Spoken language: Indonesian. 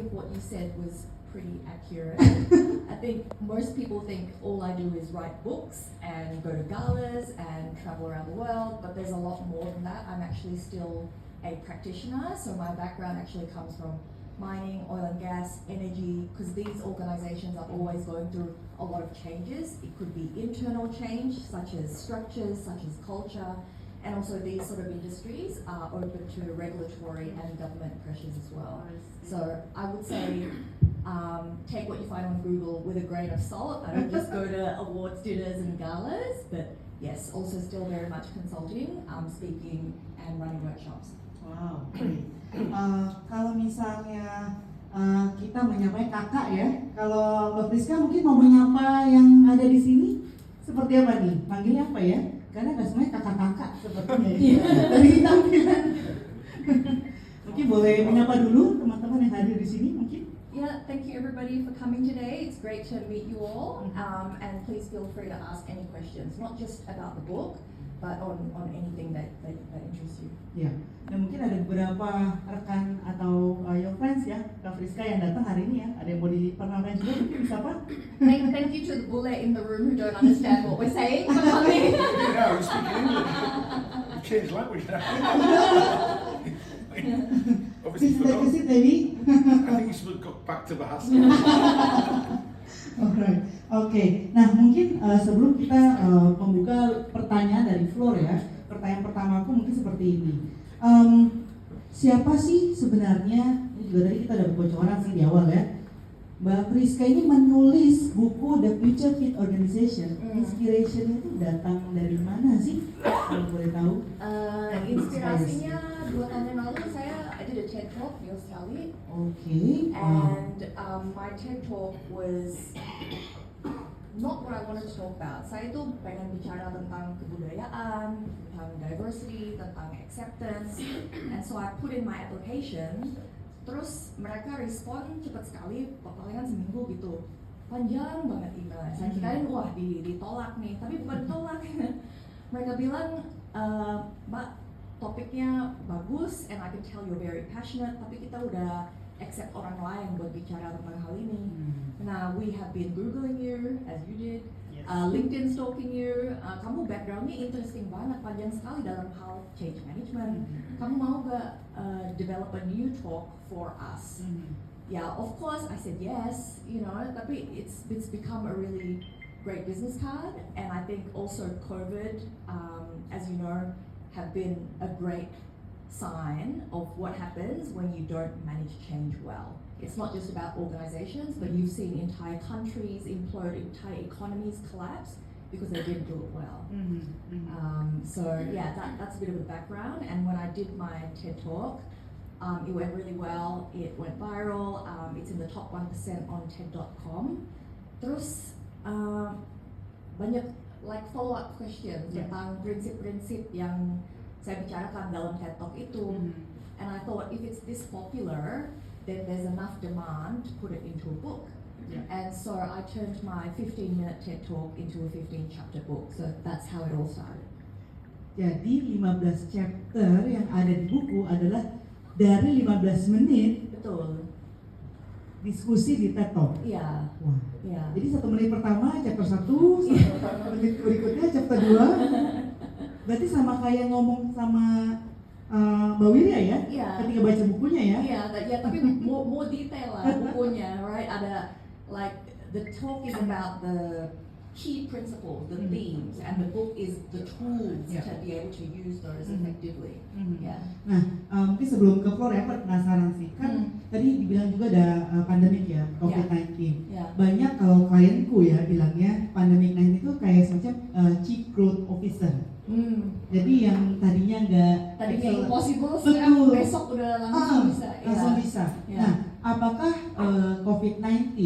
think what you said was pretty accurate. I think most people think all I do is write books and go to galas and travel around the world, but there's a lot more than that. I'm actually still a practitioner, so my background actually comes from mining, oil and gas, energy, because these organizations are always going through a lot of changes. It could be internal change, such as structures, such as culture, and also these sort of industries are open to regulatory and government pressures as well. So I would say take what you find on Google with a grain of salt. I don't just go to awards dinners and galas, but yes, also still very much consulting, speaking and running workshops. Wow, great. Kalau misalnya kita menyapa kakak ya, kalau Mbak Priska mungkin mau menyapa yang ada di sini seperti apa nih? Panggilnya apa ya? Karena nggak semuanya kakak-kakak sepertinya ya. Dari tampilan. Mungkin boleh menyapa dulu teman-teman yang hadir di sini mungkin. Yeah, thank you everybody for coming today. It's great to meet you all, and please feel free to ask any questions, not just about the book, but on anything that interests you. Ya, dan mungkin ada beberapa rekan atau your friends ya, Kak Priska yang datang hari ini ya. Ada yang mau diperkenalkan juga mungkin bisa apa? Thank you to the bule in the room who don't understand what we're saying for coming. Yeah, you speak English. You changed language now. Obviously forgot. I think you should go back to Bahasa. Alright, oke. Nah mungkin sebelum kita membuka pertanyaan dari floor ya, pertanyaan pertama aku mungkin seperti ini. Siapa sih sebenarnya? Ini juga tadi kita ada bocoran sih di awal ya. Mbak Priska ini menulis buku The Future Fit Organization. Inspirationnya itu datang dari mana sih? Kalau boleh tahu? Inspirasinya 2 tahun yang lalu I did a TED Talk di Australia. Okay. And my TED Talk was not what I wanted to talk about. Saya itu pengen bicara tentang kebudayaan, tentang diversity, tentang acceptance. And so I put in my application. Terus mereka respon cepat sekali, palingan seminggu gitu. Panjang banget emailnya. Saya kirain wah ditolak nih, tapi bukan ditolak. Mereka bilang, Mbak, topiknya bagus, and I can tell you're very passionate, tapi kita udah accept orang lain buat bicara tentang hal ini. Nah, we have been Googling you, as you did, LinkedIn stalking you. Kamu backgroundnya interesting banget, panjang sekali dalam hal change management. Kamu mau gak develop a new talk for us? Yeah, of course I said yes, tapi it's become a really great business card, and I think also COVID, as you know, have been a great sign of what happens when you don't manage change well. It's not just about organizations, but you've seen entire countries implode, entire economies collapse because they didn't do it well. So yeah, that's a bit of a background. And when I did my TED Talk, it went really well. It went viral. It's in the top 1% on TED.com. Terus banyak follow-up questions tentang prinsip-prinsip yang saya bicarakan dalam TED Talk itu. And I thought if it's this popular, then there's enough demand to put it into a book. And so I turned my 15-minute TED Talk into a 15-chapter book. So that's how it all started. Jadi 15 chapter yang ada di buku adalah dari 15 menit. Betul. Diskusi di TED Talk. Iya. Wah. Iya. Jadi 1 menit pertama chapter 1, menit berikutnya chapter 2. Berarti sama kayak ngomong sama Mbak Wirya ya? Iya. Ketika baca bukunya ya? Iya, tapi more detail lah bukunya, right? Ada the talk is about the key principles, the themes, and the book is the tools to be able to use those effectively. Yeah. Nah, mungkin sebelum ke floor ya, aku penasaran sih. Kan tadi dibilang juga ada pandemik ya, COVID-19. Banyak kalau klienku ya bilangnya pandemik 19 itu kayak semacam chief growth officer. Jadi yang tadinya impossible, sekarang besok udah langsung bisa. Langsung bisa. Nah, apakah COVID-19